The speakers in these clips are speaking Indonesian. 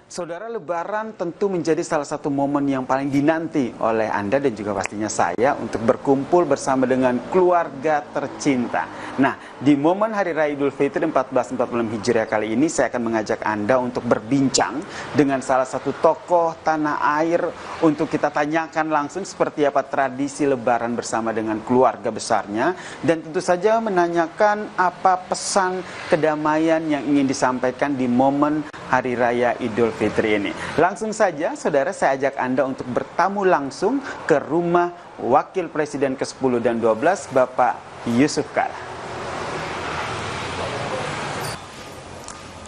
Saudara, Lebaran tentu menjadi salah satu momen yang paling dinanti oleh Anda dan juga pastinya saya untuk berkumpul bersama dengan keluarga tercinta. Nah, di momen Hari Raya Idul Fitri 1446 Hijriah kali ini saya akan mengajak Anda untuk berbincang dengan salah satu tokoh tanah air untuk kita tanyakan langsung seperti apa tradisi Lebaran bersama dengan keluarga besarnya dan tentu saja menanyakan apa pesan kedamaian yang ingin disampaikan di momen Hari Raya Idul Fitri ini. Langsung saja, saudara, saya ajak Anda untuk bertamu langsung ke rumah Wakil Presiden ke-10 dan 12, Bapak Yusuf Kala.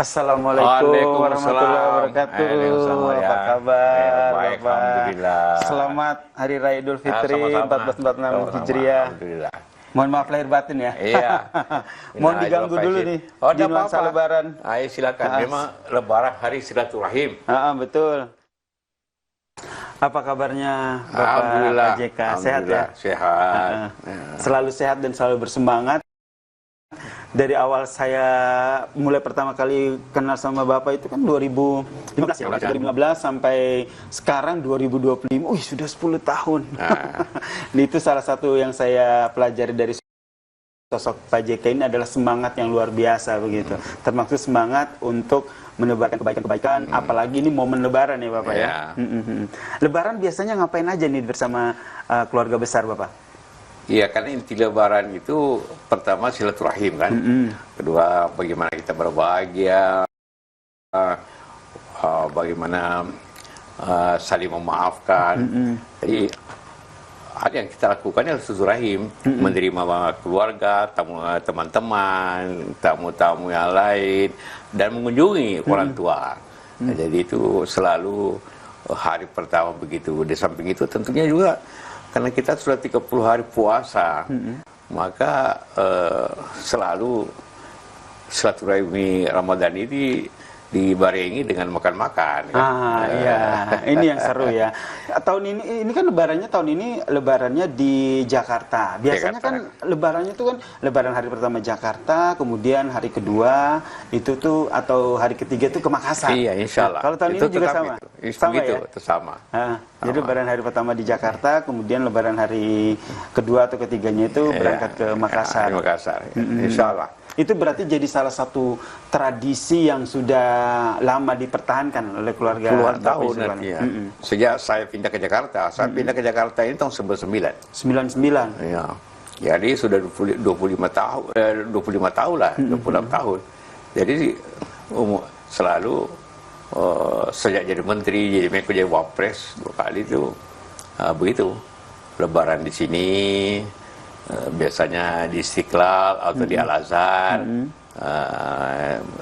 Assalamualaikum warahmatullahi wabarakatuh. Apa kabar, baik, Bapak? Alhamdulillah. Selamat Hari Raya Idul Fitri 1446 Hijriah. Alhamdulillah. Mohon maaf lahir batin ya. Iya. Mohon diganggu dulu nih. Oh, di nuansa Lebaran. Ayo silakan. Memang Lebaran hari silaturahim. Betul. Apa kabarnya Bapak Alhamdulillah. Pak JK? Sehat ya? Sehat. Selalu sehat dan selalu bersemangat. Dari awal saya mulai pertama kali kenal sama Bapak itu kan 2015 ya, 2015 sampai sekarang 2025. Sudah 10 tahun. Itu salah satu yang saya pelajari dari sosok Pak JK ini adalah semangat yang luar biasa begitu. Termasuk semangat untuk menebarkan kebaikan-kebaikan, apalagi ini momen Lebaran ya Bapak ya. Lebaran biasanya ngapain aja nih bersama keluarga besar Bapak? Iya, karena inti Lebaran itu pertama silaturahim kan, kedua bagaimana kita berbahagia, bagaimana saling memaafkan. Jadi ada yang kita lakukan adalah silaturahim, menerima keluarga, teman-teman, tamu-tamu yang lain, dan mengunjungi orang tua. Nah, jadi itu selalu hari pertama begitu. Di samping itu tentunya juga karena kita sudah 30 hari puasa, maka selalu silaturahmi Ramadan ini dibarengi dengan makan-makan. Iya, ini yang seru ya. Tahun ini kan lebarannya di Jakarta. Biasanya kan lebarannya itu kan lebaran hari pertama Jakarta, kemudian hari kedua itu tuh atau hari ketiga itu ke Makassar. Iya, insya Allah. Kalau tahun itu ini juga sama. Sama ya? Itu sama. Jadi lebaran hari pertama di Jakarta, kemudian lebaran hari kedua atau ketiganya itu berangkat ke Makassar. Di Makassar, insya Allah. Itu berarti jadi salah satu tradisi yang sudah lama dipertahankan oleh keluarga. Puluhan tahun artinya. Sejak saya pindah ke Jakarta, saya pindah ke Jakarta ini tahun 99. 99. Iya. Jadi sudah 25 tahun, 25 tahun lah, 26 tahun. Jadi selalu sejak jadi menteri, jadi Menko, jadi Wapres 2 kali itu begitu. Lebaran di sini. Biasanya di Istiqlal atau di Al-Azhar.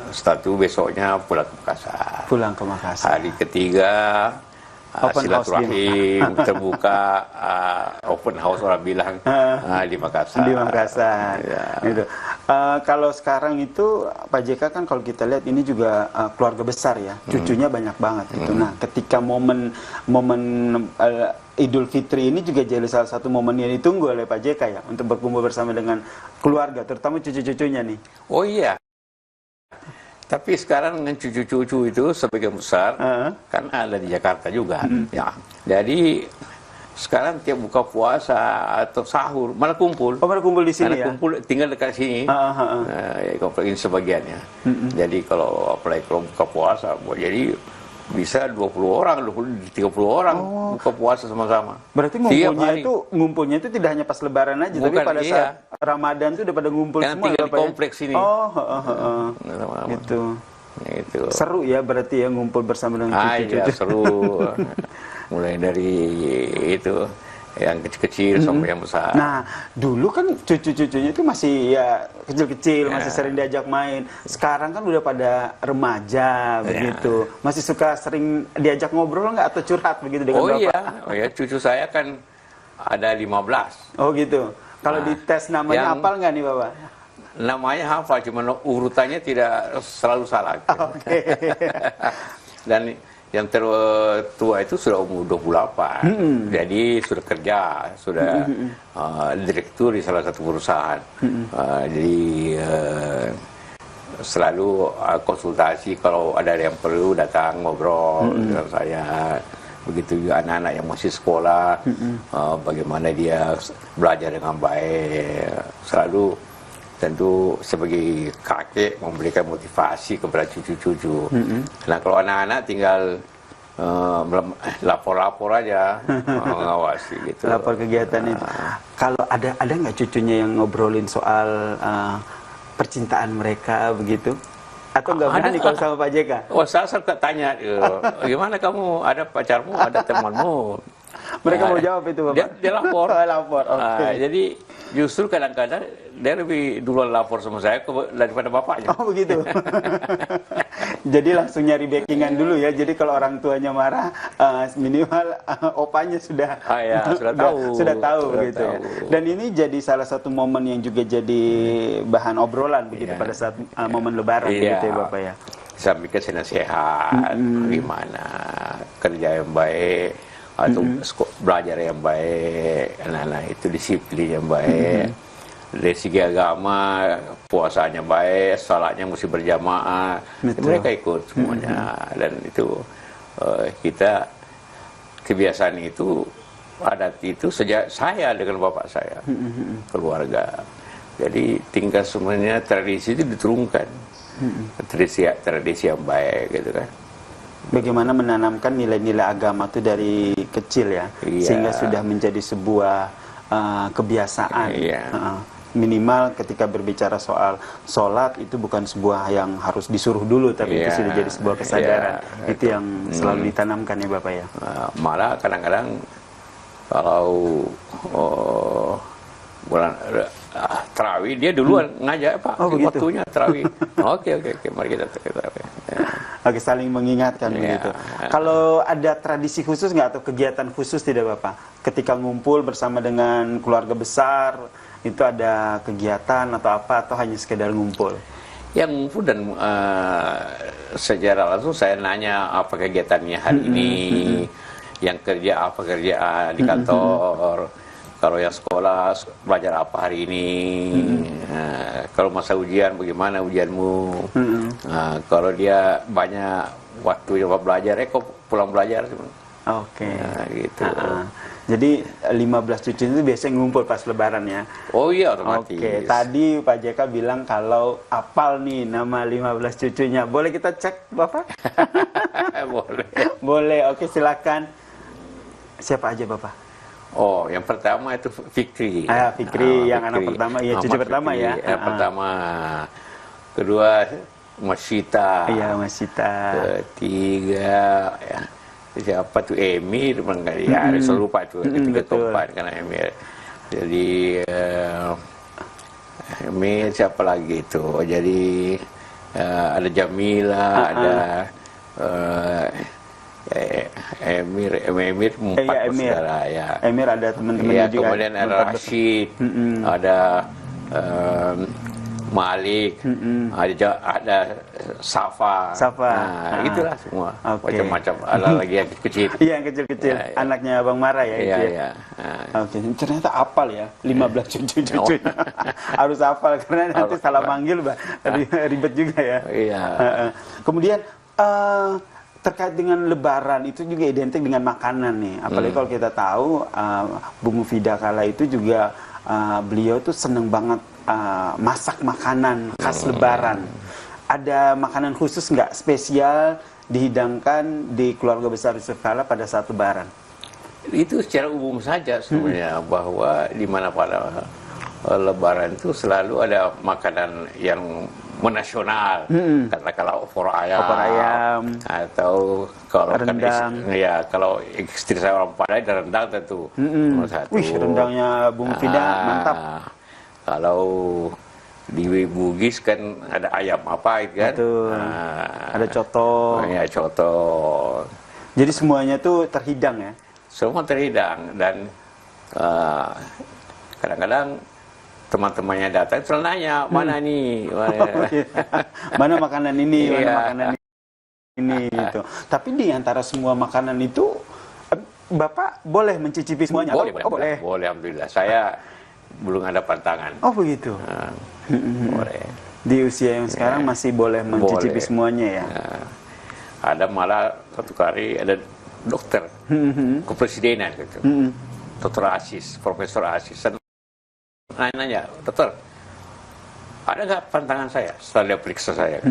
Setelah itu besoknya pulang ke Makassar. Pulang ke Makassar. Hari ketiga silaturahim terbuka, open house orang bilang di Makassar. Di Makassar. Ya. Gitu. Kalau sekarang itu Pak JK kan kalau kita lihat ini juga keluarga besar ya, cucunya banyak banget. Gitu. Nah, ketika momen Idul Fitri ini juga jadi salah satu momen yang ditunggu oleh Pak JK ya untuk berkumpul bersama dengan keluarga, terutama cucu-cucunya nih. Oh iya. Tapi sekarang dengan cucu-cucu itu sebagian besar kan ada di Jakarta juga. Ya. Jadi sekarang tiap buka puasa atau sahur malah kumpul. Oh, malah kumpul di sini ya? Kumpul tinggal dekat sini. Komplek ini sebagiannya. Jadi kalau apalagi kalau buka puasa, jadi bisa 20 orang, 30 orang buka puasa sama-sama. Berarti ngumpulnya itu tidak hanya pas Lebaran aja, tapi pada saat Ramadan itu udah pada ngumpul semua. Tinggal di kompleks ini. Gitu. Seru ya berarti ya ngumpul bersama dengan cucu-cucu. Iya, seru. Mulai dari itu yang kecil-kecil sampai yang besar. Nah, dulu kan cucu-cucunya itu masih ya kecil-kecil, masih sering diajak main. Sekarang kan udah pada remaja begitu. Masih suka sering diajak ngobrol nggak atau curhat begitu dengan Bapak? Oh iya, cucu saya kan ada 15. Oh gitu. Kalau dites namanya hafal nggak nih Bapak? Namanya hafal, cuma urutannya tidak selalu salah. Oke. Dan yang tertua itu sudah umur 28, jadi sudah kerja, sudah direktur di salah satu perusahaan. Jadi selalu konsultasi kalau ada yang perlu datang ngobrol dengan saya. Begitu juga anak-anak yang masih sekolah, bagaimana dia belajar dengan baik. Selalu tentu sebagai kakek memberikan motivasi kepada cucu-cucu. Nah kalau anak-anak tinggal lapor-lapor aja, mengawasi gitu. Lapor kegiatan itu. Kalau ada nggak cucunya yang ngobrolin soal percintaan mereka begitu? Atau nggak berani kalau sama Pak JK? Oh, saya suka tanya, gimana kamu, ada pacarmu, ada temanmu? Mereka mau jawab itu, Bapak? Dia lapor. Lapor, oke. Jadi justru kadang-kadang dia lebih duluan lapor sama saya daripada bapaknya. Oh begitu. Jadi langsung nyari backingan dulu ya. Jadi kalau orang tuanya marah, minimal opanya sudah sudah tahu begitu ya. Dan ini jadi salah satu momen yang juga jadi bahan obrolan begitu pada saat momen Lebaran begitu ya Bapak ya. Sambil kasih nasihat, gimana kerja yang baik atau belajar yang baik, anak-anak itu disiplin yang baik. Dari segi agama, puasanya baik, salatnya mesti berjamaah. Mereka ikut semuanya. Dan itu kita kebiasaan itu, adat itu sejak saya dengan bapak saya, keluarga. Jadi tingkat semuanya tradisi itu diturunkan. Tradisi yang baik gitu kan. Bagaimana menanamkan nilai-nilai agama itu dari kecil ya, sehingga sudah menjadi sebuah kebiasaan. Minimal ketika berbicara soal sholat itu bukan sebuah yang harus disuruh dulu, tapi itu sudah jadi sebuah kesadaran. Itu yang selalu ditanamkan ya Bapak ya. Malah kadang-kadang kalau bulan terawih dia duluan ngajak, Pak, waktunya terawih. Oke, mari kita terawih. Oke, saling mengingatkan begitu. Kalau ada tradisi khusus nggak atau kegiatan khusus tidak Bapak? Ketika ngumpul bersama dengan keluarga besar, itu ada kegiatan atau apa, atau hanya sekedar ngumpul? Yang ngumpul dan secara langsung saya nanya apa kegiatannya hari ini, yang kerja apa kerjaan di kantor, kalau yang sekolah belajar apa hari ini, kalau masa ujian bagaimana ujianmu, kalau dia banyak waktu yang belajar, kok pulang belajar. Oke. Gitu. Jadi 15 cucu itu biasanya ngumpul pas Lebaran ya? Oh iya, otomatis. Oke, tadi Pak JK bilang kalau apal nih nama 15 cucunya. Boleh kita cek Bapak? Boleh. Boleh, oke silakan. Siapa aja Bapak? Oh, yang pertama itu Fikri. Fikri, yang anak pertama, ya cucu pertama Fikri, ya. Yang pertama. Kedua, Masita. Iya, Masita. Ketiga, ya. Siapa tuh Emir, ya selalu lupa tuh ketiga keempat karena Emir. Jadi Emir siapa lagi itu? Jadi ada Jamila, ada Emir empat saudara ya. Emir ada teman-temannya juga. Kemudian ada Rashid, ada Malik, ada Safa. Nah, itulah semua. Macam-macam. Ada lagi yang kecil. Iya, yang kecil-kecil. Anaknya Bang Mara ya. Iya. Oke, ternyata apal ya, 15 cucu-cucu. Harus hafal karena nanti salah manggil, ribet juga ya. Iya. Kemudian terkait dengan Lebaran itu juga identik dengan makanan nih. Apalagi kalau kita tahu Bu Mufidah kala itu juga beliau tuh seneng banget masak makanan khas Lebaran. Ada makanan khusus nggak spesial dihidangkan di keluarga besar Yusuf Kala pada saat Lebaran? Itu secara umum saja sebenarnya, bahwa di mana pada Lebaran itu selalu ada makanan yang menasional, katakanlah opor ayam, atau kalau rendang. Kalau istri saya orang Padang, ada rendang tentu. Wih, rendangnya Bu Mufidah mantap. Kalau di Bugis kan ada ayam apa itu kan? Betul. Ada coto. Ya, coto. Jadi semuanya tuh terhidang ya? Semua terhidang, dan kadang-kadang teman-temannya datang selalu nanya, mana nih? Mana makanan ini, mana makanan ini gitu. Tapi di antara semua makanan itu Bapak boleh mencicipi semuanya? Boleh, alhamdulillah. Saya belum ada pantangan. Oh begitu. Boleh. Di usia yang sekarang masih boleh mencicipi Boleh. semuanya ya. Nah, ada malah satu kali ada dokter kepresidenan gitu, Dr. Asis, Profesor Asis, nanya, dokter, ada nggak pantangan saya setelah dia periksa saya?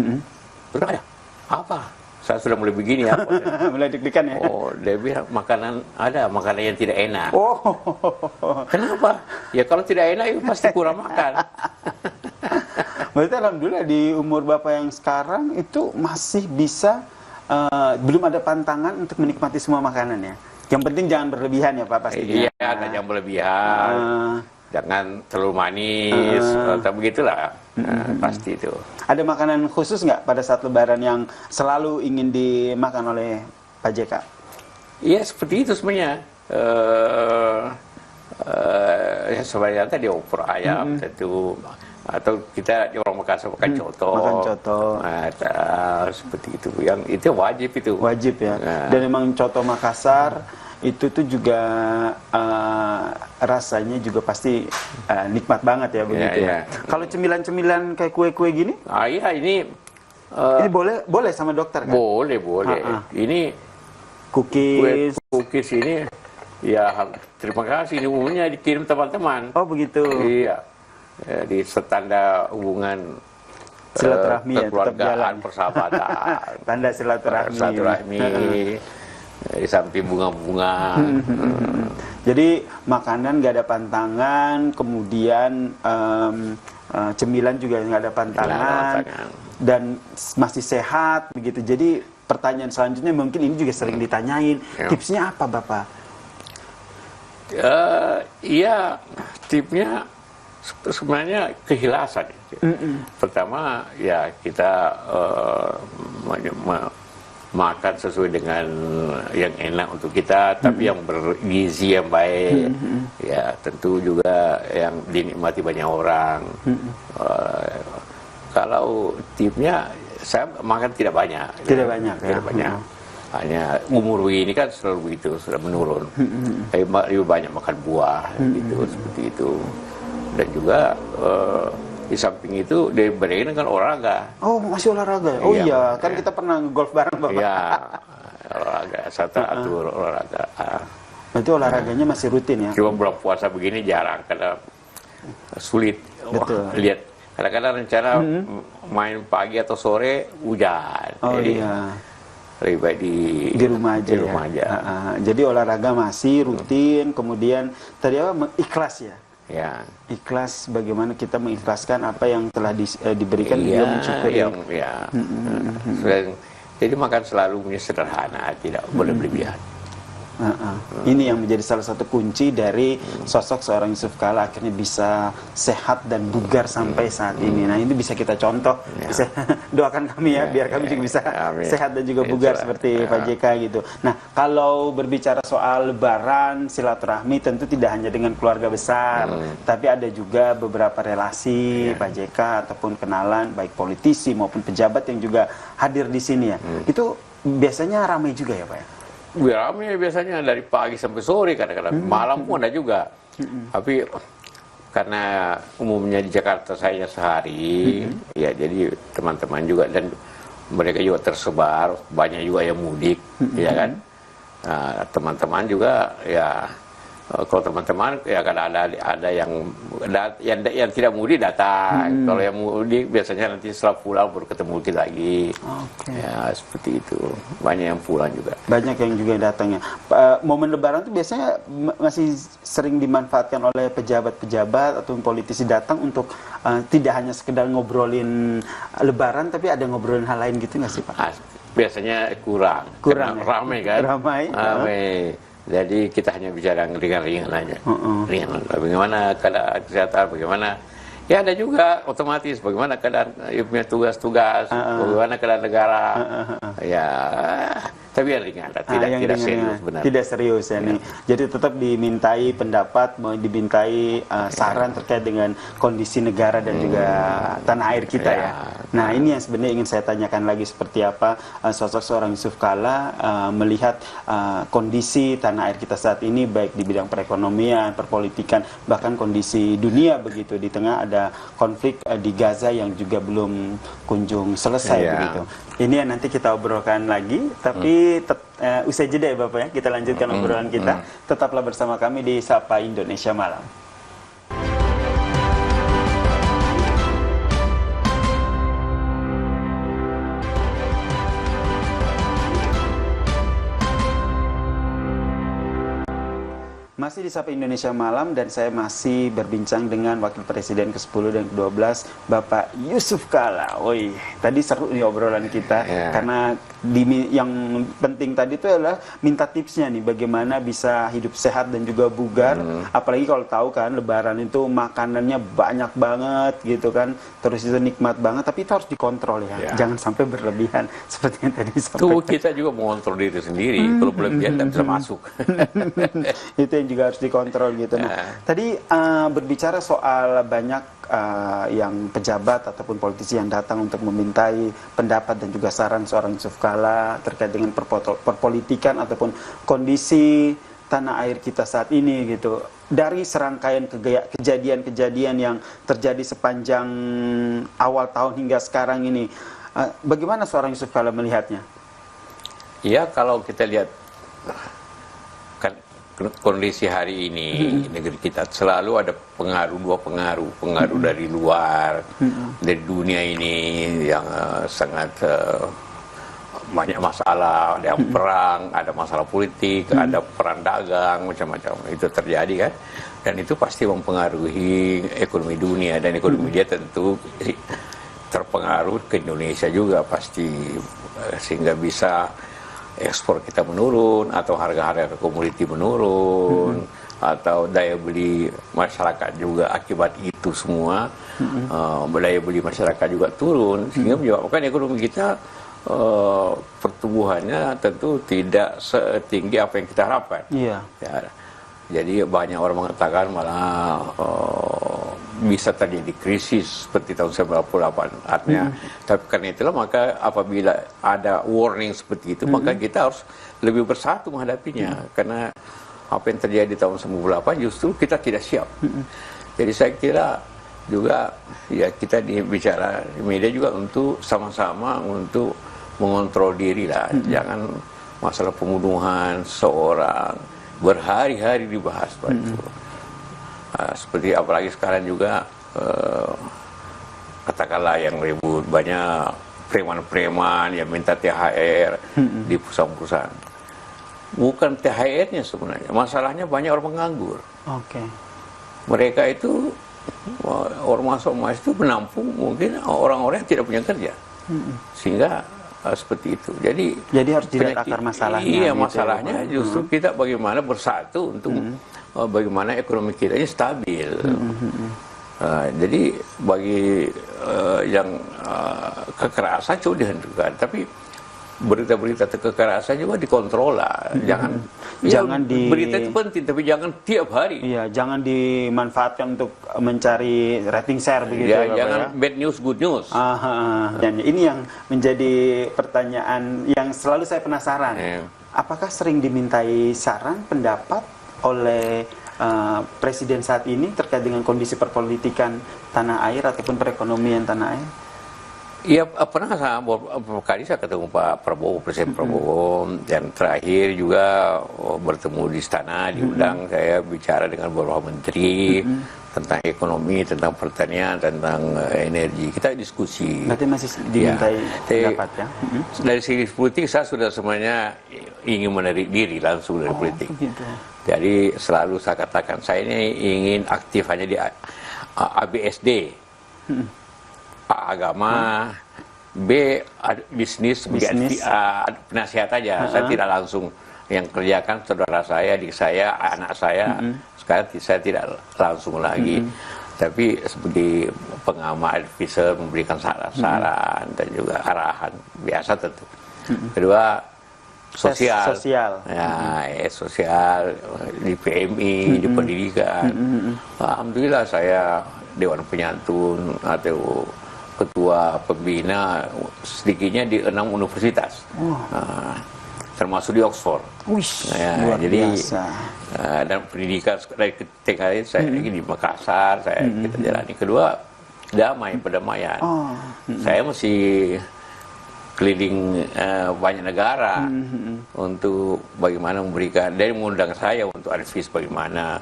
Udah ada. Apa? Saya sudah mulai begini apa? Mulai deg-degan ya. Oh, dia bilang makanan yang tidak enak. Oh. Kenapa? Ya kalau tidak enak itu pasti kurang makan. Berarti alhamdulillah di umur Bapak yang sekarang itu masih bisa, belum ada pantangan untuk menikmati semua makanan ya. Yang penting jangan berlebihan ya Pak pastinya. Iya, jangan berlebihan. Jangan terlalu manis, atau begitulah. Pasti itu. Ada makanan khusus nggak pada saat Lebaran yang selalu ingin dimakan oleh Pak JK? Iya, seperti itu sebenarnya. Ya sebenarnya tadi opor ayam tentu, atau kita orang Makassar makan coto. Makan coto. Seperti itu. Yang itu wajib itu. Wajib ya. Dan memang coto Makassar itu tuh juga rasanya juga pasti nikmat banget ya begitu ya. Kalau cemilan-cemilan kayak kue-kue gini? Iya, ini boleh sama dokter kan? boleh. Ini Cookies. cookies ini ya terima kasih, ini umumnya dikirim teman-teman. Oh begitu. Iya. Di setanda hubungan Silaturahmi ya, tetap kekeluargaan, jalan. persahabatan. Tanda silaturahmi. Di samping bunga-bunga. Jadi makanan nggak ada pantangan, kemudian cemilan juga nggak ada pantangan, dan masih sehat begitu. Jadi pertanyaan selanjutnya mungkin ini juga sering ditanyain, tipsnya apa Bapak? Iya, tipsnya sebenarnya keikhlasan. Pertama ya kita makan sesuai dengan yang enak untuk kita, tapi yang bergizi yang baik. Ya tentu juga yang dinikmati banyak orang. Kalau tipsnya, saya makan tidak banyak. Tidak banyak. Tidak banyak. Hanya umur ini kan selalu begitu, sudah menurun. Tapi lebih banyak makan buah, gitu, seperti itu. Dan juga di samping itu diberikan kan olahraga. Oh masih olahraga? Oh iya, kan kita pernah golf bareng Bapak. Iya, olahraga, saya teratur olahraga. Berarti olahraganya masih rutin ya? Cuma bulan puasa begini jarang, karena sulit. Betul. Lihat, kadang-kadang rencana main pagi atau sore hujan. Oh Jadi, iya. lebih baik Di rumah aja. Di rumah aja. Jadi olahraga masih rutin, kemudian tadi apa? Ikhlas ya? Ya. Ikhlas, bagaimana kita mengikhlaskan apa yang telah diberikan, juga mensyukuri. Jadi makan selalu sederhana, tidak boleh berlebihan. Ini yang menjadi salah satu kunci dari sosok seorang Yusuf Kala akhirnya bisa sehat dan bugar sampai saat ini. Nah ini bisa kita contoh, bisa doakan kami ya, biar kami juga bisa sehat dan juga bugar seperti Pak JK gitu. Nah kalau berbicara soal Lebaran, silaturahmi tentu tidak hanya dengan keluarga besar, tapi ada juga beberapa relasi Pak JK ataupun kenalan baik politisi maupun pejabat yang juga hadir di sini ya. Itu biasanya ramai juga ya Pak ya? Ramai biasanya dari pagi sampai sore, kadang-kadang malam pun ada juga. Tapi karena umumnya di Jakarta saya sehari, ya jadi teman-teman juga, dan mereka juga tersebar, banyak juga yang mudik, ya kan. Nah, teman-teman juga ya, kalau teman-teman ya kan ada yang tidak mudik datang. Kalau yang mudik biasanya nanti setelah pulang baru ketemu kita lagi. Ya seperti itu. Banyak yang pulang juga. Banyak yang juga datang ya. Momen Lebaran itu biasanya masih sering dimanfaatkan oleh pejabat-pejabat atau politisi datang untuk tidak hanya sekedar ngobrolin Lebaran, tapi ada ngobrolin hal lain gitu nggak sih Pak? Biasanya kurang ya? Ramai kan? Ramai. Jadi kita hanya bicara ringan-ringan aja. Ringan. Bagaimana keadaan kesehatan, bagaimana. Ya ada juga otomatis bagaimana keadaan punya tugas-tugas, bagaimana keadaan negara. Ya, tapi yang ringan, tidak serius benar. Tidak serius ya nih. Jadi tetap dimintai pendapat, dimintai saran terkait dengan kondisi negara dan juga tanah air kita ya. Nah, ini yang sebenarnya ingin saya tanyakan lagi, seperti apa sosok seorang Yusuf Kalla melihat kondisi tanah air kita saat ini, baik di bidang perekonomian, perpolitikan, bahkan kondisi dunia begitu, di tengah ada konflik di Gaza yang juga belum kunjung selesai begitu. Ini yang nanti kita obrolkan lagi, tapi usai jeda ya Bapak ya, kita lanjutkan obrolan kita. Tetaplah bersama kami di Sapa Indonesia Malam. Masih di Sapa Indonesia Malam, dan saya masih berbincang dengan Wakil Presiden ke-10 dan ke-12 Bapak Yusuf Kalla. Woi, tadi seru nih obrolan kita, karena yang penting tadi itu adalah minta tipsnya nih, bagaimana bisa hidup sehat dan juga bugar. Apalagi kalau tahu kan Lebaran itu makanannya banyak banget gitu kan, terus itu nikmat banget, tapi itu harus dikontrol ya, jangan sampai berlebihan seperti yang tadi disampaikan. Tubuh kita juga mengontrol diri sendiri, kalau berlebihan tidak bisa masuk. Itu yang juga harus dikontrol gitu. Nah, tadi berbicara soal banyak yang pejabat ataupun politisi yang datang untuk memintai pendapat dan juga saran seorang Yusuf Kalla terkait dengan perpolitikan ataupun kondisi tanah air kita saat ini gitu. Dari serangkaian kejadian-kejadian yang terjadi sepanjang awal tahun hingga sekarang ini, bagaimana seorang Yusuf Kalla melihatnya? Ya, kalau kita lihat kan kondisi hari ini negeri kita selalu ada dua pengaruh dari luar, dari dunia ini yang sangat banyak masalah, ada yang perang, ada masalah politik, ada perang dagang, macam-macam itu terjadi kan, dan itu pasti mempengaruhi ekonomi dunia, dan ekonomi dia tentu terpengaruh ke Indonesia juga pasti, sehingga bisa ekspor kita menurun, atau harga-harga komoditi menurun, atau daya beli masyarakat juga akibat itu semua, daya beli masyarakat juga turun, sehingga menyebabkan ekonomi kita pertumbuhannya tentu tidak setinggi apa yang kita harapkan. Ya, jadi banyak orang mengatakan malah bisa terjadi krisis seperti tahun 98. Artinya, tapi karena itulah maka apabila ada warning seperti itu, maka kita harus lebih bersatu menghadapinya. Karena apa yang terjadi tahun 98 justru kita tidak siap. Jadi saya kira juga ya kita bicara di media juga untuk sama-sama untuk mengontrol diri lah. Jangan masalah pembunuhan seorang berhari-hari dibahas Pak itu. Seperti apalagi sekarang juga katakanlah yang ribut banyak preman-preman yang minta THR di perusahaan-perusahaan. Bukan THR-nya sebenarnya, masalahnya banyak orang menganggur. Mereka itu ormas-ormas itu menampung mungkin orang-orang yang tidak punya kerja, sehingga seperti itu. Jadi harus dilihat akar masalahnya. Iya, gitu masalahnya ya, justru kita bagaimana bersatu untuk bagaimana ekonomi kita ini stabil. Jadi bagi yang kekerasan sudah dihentikan, tapi berita-berita kekerasan juga dikontrol lah. Jangan berita itu penting, tapi jangan tiap hari. Iya, jangan dimanfaatkan untuk mencari rating share begitu ya, jangan bad news good news. Dan ini yang menjadi pertanyaan yang selalu saya penasaran. Apakah sering dimintai saran, pendapat oleh Presiden saat ini terkait dengan kondisi perpolitikan tanah air ataupun perekonomian tanah air? Iya, pernah beberapa kali saya ketemu Pak Prabowo, Presiden Prabowo, dan terakhir juga bertemu di istana, diundang saya bicara dengan beberapa menteri tentang ekonomi, tentang pertanian, tentang energi. Kita diskusi. Berarti masih dimintai pendapat ya? Dari segi politik saya sudah semuanya ingin menarik diri langsung dari politik. Begitu. Jadi selalu saya katakan saya ini ingin aktif hanya di ABSD. Agama, B bisnis penasihat aja. Saya tidak langsung yang kerjakan saudara saya, adik saya, anak saya. Sekarang saya tidak langsung lagi, tapi sebagai pengamat, advisor, memberikan saran-saran dan juga arahan biasa tentu. Kedua, sosial. Sosial di PMI, di pendidikan. Alhamdulillah saya Dewan Penyantun atau ketua pembina sedikitnya di 6 universitas, termasuk di Oxford. Luar jadi biasa. Dan pendidikan dari TKI saya lagi di Makassar, kita jalani. Kedua, perdamaian. Saya masih keliling banyak negara untuk bagaimana memberikan, dari mengundang saya untuk advis bagaimana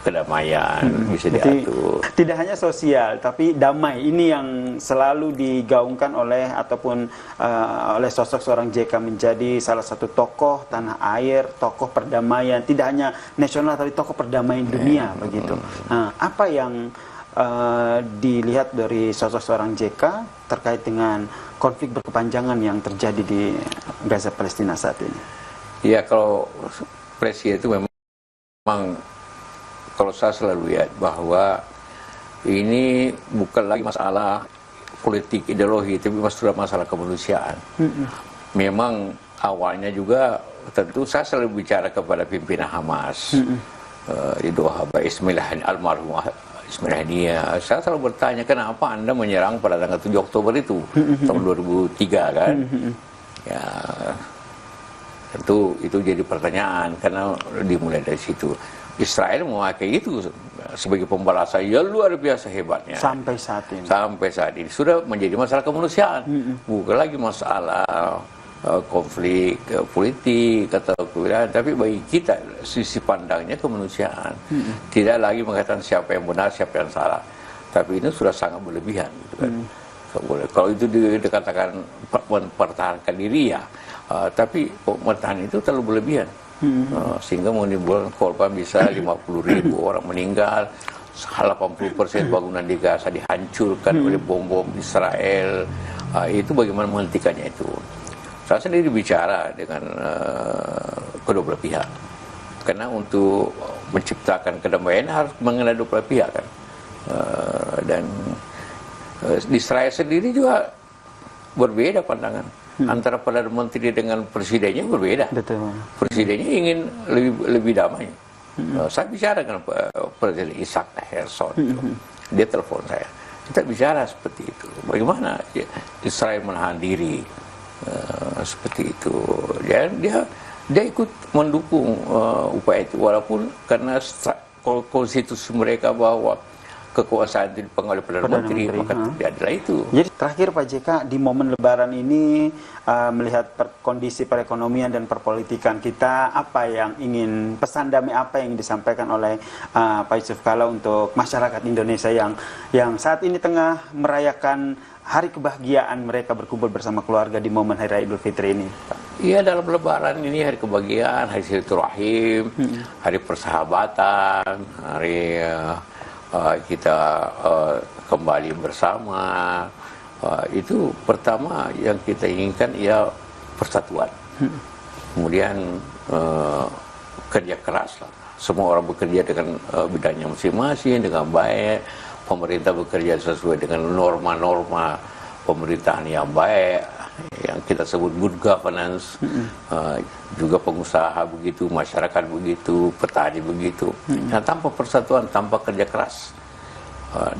kedamaian bisa diatur. Tidak hanya sosial, tapi damai. Ini yang selalu digaungkan oleh ataupun oleh sosok seorang JK, menjadi salah satu tokoh tanah air, tokoh perdamaian. Tidak hanya nasional, tapi tokoh perdamaian dunia, begitu. Nah, apa yang dilihat dari sosok seorang JK terkait dengan konflik berkepanjangan yang terjadi di Gaza Palestina saat ini? Ya, kalau presiden itu memang, kalau saya selalu lihat bahwa ini bukan lagi masalah politik ideologi, tapi sudah masalah kemanusiaan. Memang awalnya juga tentu saya selalu bicara kepada pimpinan Hamas di Doha, almarhum Ismail Haniyah. Saya selalu bertanya, kenapa Anda menyerang pada tanggal 7 Oktober itu, tahun 2003 kan? Ya, tentu itu jadi pertanyaan, karena dimulai dari situ. Israel memakai itu sebagai pembalasan yang luar biasa hebatnya. Sampai saat ini. Sampai saat ini sudah menjadi masalah kemanusiaan, bukan lagi masalah konflik politik atau kewilayahan, tapi bagi kita sisi pandangnya kemanusiaan. Tidak lagi mengatakan siapa yang benar, siapa yang salah, tapi ini sudah sangat berlebihan, gitu kan. Kalau itu dikatakan mempertahankan diri, ya, tapi mempertahankan itu terlalu berlebihan. Sehingga menimbulkan korban bisa 50.000 orang meninggal, 80% bangunan di Gaza dihancurkan oleh bom-bom Israel. Itu bagaimana menghentikannya itu. Saya sendiri bicara dengan kedua belah pihak, karena untuk menciptakan kedamaian harus mengenai dua belah pihak kan. Dan di Israel sendiri juga berbeda pandangan. Antara Perdana Menteri dengan presidennya berbeda. Betul. Presidennya ingin lebih damai. Saya bicara dengan Presiden Isaac Herzog. Dia telepon saya. Kita bicara seperti itu. Bagaimana Israel menahan diri seperti itu. Dan dia ikut mendukung upaya itu, walaupun karena konstitusi mereka bahwa kekuasaan itu dipegang oleh Perdana Menteri, maka tidak adalah itu. Jadi terakhir Pak JK, di momen Lebaran ini melihat kondisi perekonomian dan perpolitikan kita, apa yang ingin, pesan damai apa yang disampaikan oleh Pak Yusuf Kalla untuk masyarakat Indonesia yang saat ini tengah merayakan hari kebahagiaan mereka berkumpul bersama keluarga di momen Hari Raya Idul Fitri ini, Pak? Iya, dalam Lebaran ini hari kebahagiaan, hari silaturahim, hari persahabatan, hari kita kembali bersama. Itu pertama yang kita inginkan, ya persatuan. Kemudian kerja keras lah. Semua orang bekerja dengan bidangnya masing-masing dengan baik. Pemerintah bekerja sesuai dengan norma-norma pemerintahan yang baik, yang kita sebut good governance. Juga pengusaha begitu, masyarakat begitu, petani begitu. Nah, tanpa persatuan, tanpa kerja keras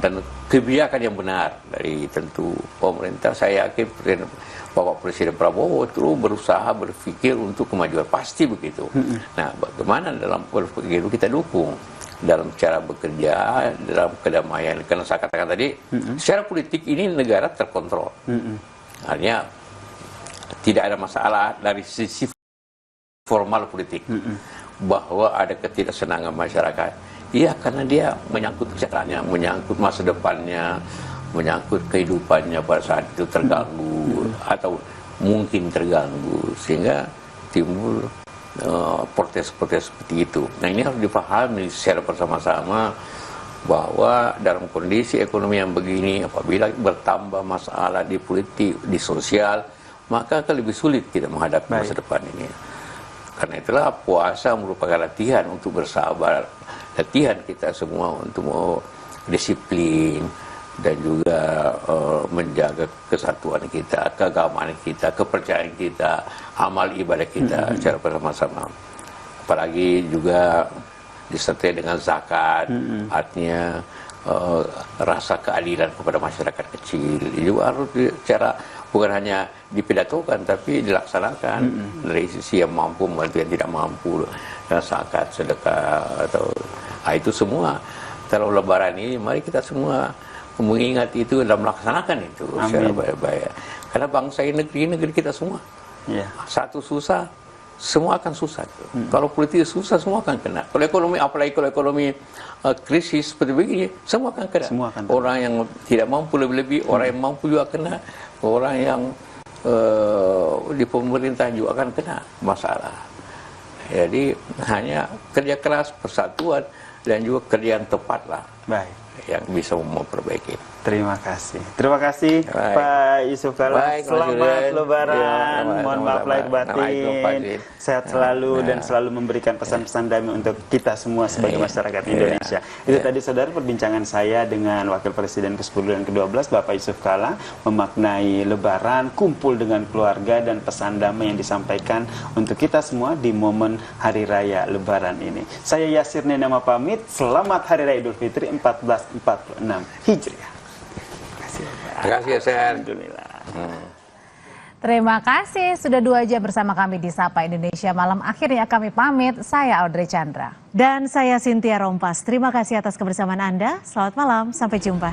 dan kebijakan yang benar dari tentu pemerintah, saya yakin Bapak Presiden Prabowo terus berusaha berpikir untuk kemajuan, pasti begitu. Nah, bagaimana dalam berpikir itu kita dukung dalam cara bekerja, dalam kedamaian. Karena saya katakan tadi, secara politik ini negara terkontrol. Artinya tidak ada masalah dari sisi formal politik, bahwa ada ketidaksenangan masyarakat. Iya, karena dia menyangkut kesejahteraannya, menyangkut masa depannya, menyangkut kehidupannya pada saat itu terganggu atau mungkin terganggu, sehingga timbul protes-protes seperti itu. Nah, ini harus dipahami secara bersama-sama bahwa dalam kondisi ekonomi yang begini, apabila bertambah masalah di politik, di sosial, maka akan lebih sulit kita menghadapi masa depan ini. Karena itulah puasa merupakan latihan untuk bersabar, latihan kita semua untuk disiplin dan juga menjaga kesatuan kita, keagamaan kita, kepercayaan kita, amal ibadah kita secara bersama-sama. Apalagi juga disertai dengan zakat, artinya rasa keadilan kepada masyarakat kecil. Itu harus secara bukan hanya dipidatokan tapi dilaksanakan dari sisi yang mampu membantu yang tidak mampu, zakat, sedekah atau itu semua. Kalau Lebaran ini mari kita semua mengingat itu dan melaksanakan itu secara baik-baik. Karena bangsa ini negeri kita semua. Satu susah, semua akan susah. Kalau politik susah, semua akan kena. Kalau ekonomi, apalagi kalau ekonomi krisis seperti begini, semua akan kena. Orang yang tidak mampu lebih-lebih, orang yang mampu juga kena. Orang yang di pemerintah juga akan kena masalah. Jadi hanya kerja keras, persatuan, dan juga kerja yang tepat lah. Baik. Yang bisa memperbaiki. Terima kasih. Terima kasih Pak Yusuf Kalla. Selamat Lebaran. Mohon maaf lahir batin. Sehat selalu dan selalu memberikan pesan-pesan damai untuk kita semua sebagai masyarakat Indonesia. Itu tadi saudara perbincangan saya dengan Wakil Presiden ke-10 dan ke-12 Bapak Yusuf Kalla memaknai Lebaran, kumpul dengan keluarga dan pesan damai yang disampaikan untuk kita semua di momen Hari Raya Lebaran ini. Saya Yasir Nenama pamit. Selamat Hari Raya Idul Fitri 1446 Hijriah. Terima kasih ya, Sen. Terima kasih sudah 2 jam bersama kami di Sapa Indonesia Malam. Akhirnya kami pamit. Saya Audrey Chandra. Dan saya Cynthia Rompas. Terima kasih atas kebersamaan Anda. Selamat malam, sampai jumpa.